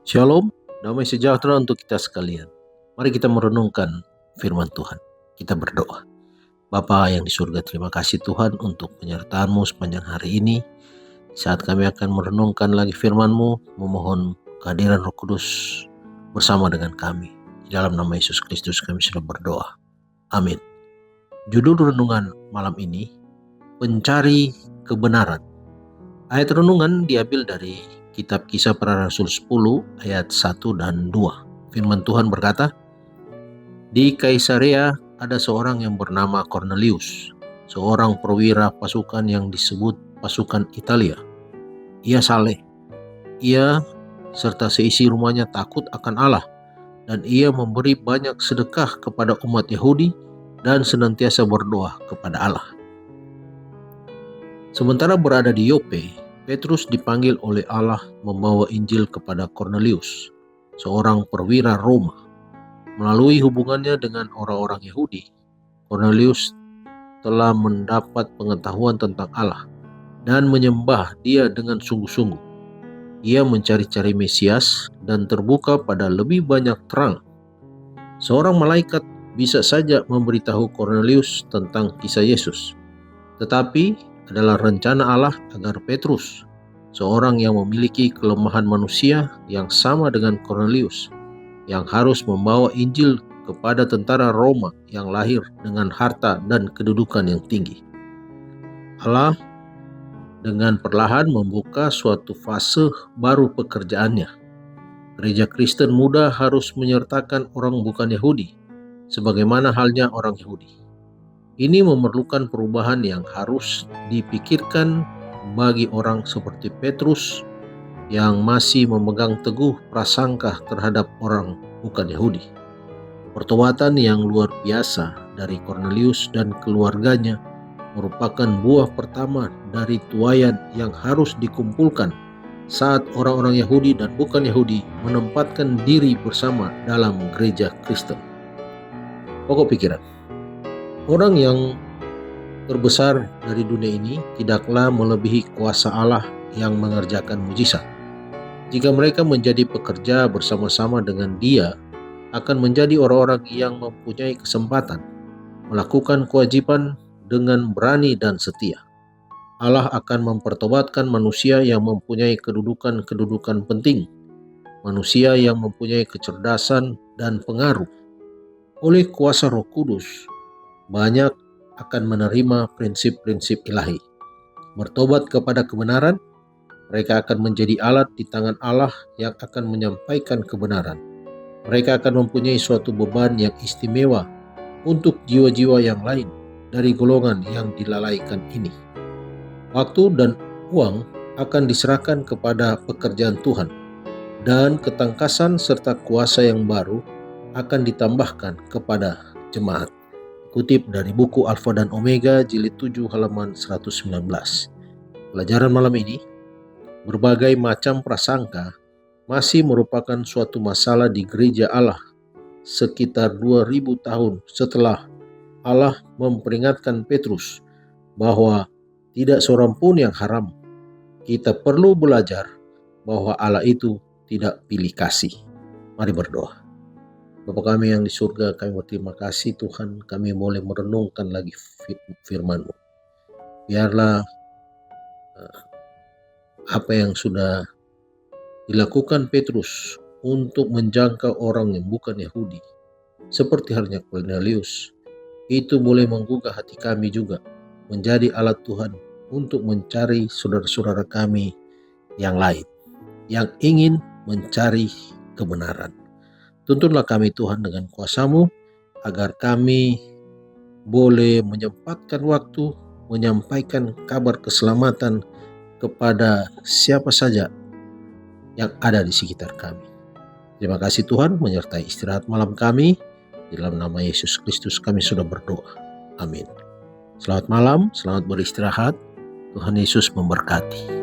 Shalom, damai sejahtera untuk kita sekalian. Mari kita merenungkan firman Tuhan. Kita berdoa. Bapa yang di surga, terima kasih Tuhan untuk penyertaan-Mu sepanjang hari ini. Saat kami akan merenungkan lagi firman-Mu, memohon kehadiran Roh Kudus bersama dengan kami. Di dalam nama Yesus Kristus kami sudah berdoa. Amin. Judul renungan malam ini, Pencari Kebenaran. Ayat renungan diambil dari Kitab Kisah Para Rasul 10 ayat 1 dan 2. Firman Tuhan berkata, di Kaisarea ada seorang yang bernama Cornelius, seorang perwira pasukan yang disebut pasukan Italia. Ia saleh. Ia serta seisi rumahnya takut akan Allah, dan ia memberi banyak sedekah kepada umat Yahudi dan senantiasa berdoa kepada Allah. Sementara berada di Yope, Petrus dipanggil oleh Allah membawa Injil kepada Cornelius, seorang perwira Roma. Melalui hubungannya dengan orang-orang Yahudi, Cornelius telah mendapat pengetahuan tentang Allah dan menyembah Dia dengan sungguh-sungguh. Ia mencari-cari Mesias dan terbuka pada lebih banyak terang. Seorang malaikat bisa saja memberitahu Cornelius tentang kisah Yesus, tetapi adalah rencana Allah agar Petrus, seorang yang memiliki kelemahan manusia yang sama dengan Cornelius, yang harus membawa Injil kepada tentara Roma yang lahir dengan harta dan kedudukan yang tinggi. Allah dengan perlahan membuka suatu fase baru pekerjaannya. Gereja Kristen muda harus menyertakan orang bukan Yahudi, sebagaimana halnya orang Yahudi. Ini memerlukan perubahan yang harus dipikirkan bagi orang seperti Petrus yang masih memegang teguh prasangka terhadap orang bukan Yahudi. Pertobatan yang luar biasa dari Cornelius dan keluarganya merupakan buah pertama dari tuaian yang harus dikumpulkan saat orang-orang Yahudi dan bukan Yahudi menempatkan diri bersama dalam gereja Kristen. Pokok pikiran. Orang yang terbesar dari dunia ini tidaklah melebihi kuasa Allah yang mengerjakan mujizat. Jika mereka menjadi pekerja bersama-sama dengan Dia, akan menjadi orang-orang yang mempunyai kesempatan melakukan kewajiban dengan berani dan setia. Allah akan mempertobatkan manusia yang mempunyai kedudukan-kedudukan penting, manusia yang mempunyai kecerdasan dan pengaruh. Oleh kuasa Roh Kudus, banyak akan menerima prinsip-prinsip ilahi. Bertobat kepada kebenaran, mereka akan menjadi alat di tangan Allah yang akan menyampaikan kebenaran. Mereka akan mempunyai suatu beban yang istimewa untuk jiwa-jiwa yang lain dari golongan yang dilalaikan ini. Waktu dan uang akan diserahkan kepada pekerjaan Tuhan, dan ketangkasan serta kuasa yang baru akan ditambahkan kepada jemaat. Kutip dari buku Alfa dan Omega jilid 7 halaman 119. Pelajaran malam ini, berbagai macam prasangka masih merupakan suatu masalah di gereja Allah sekitar 2000 tahun setelah Allah memperingatkan Petrus bahwa tidak seorang pun yang haram. Kita perlu belajar bahwa Allah itu tidak pilih kasih. Mari berdoa. Bapa kami yang di surga, kami berterima kasih Tuhan, kami boleh merenungkan lagi firman-Mu. Biarlah apa yang sudah dilakukan Petrus untuk menjangkau orang yang bukan Yahudi, seperti halnya Cornelius, itu boleh menggugah hati kami juga, menjadi alat Tuhan untuk mencari saudara-saudara kami yang lain, yang ingin mencari kebenaran. Tuntunlah kami Tuhan dengan kuasa-Mu, agar kami boleh menyempatkan waktu menyampaikan kabar keselamatan kepada siapa saja yang ada di sekitar kami. Terima kasih Tuhan menyertai istirahat malam kami. Di dalam nama Yesus Kristus kami sudah berdoa. Amin. Selamat malam, selamat beristirahat. Tuhan Yesus memberkati.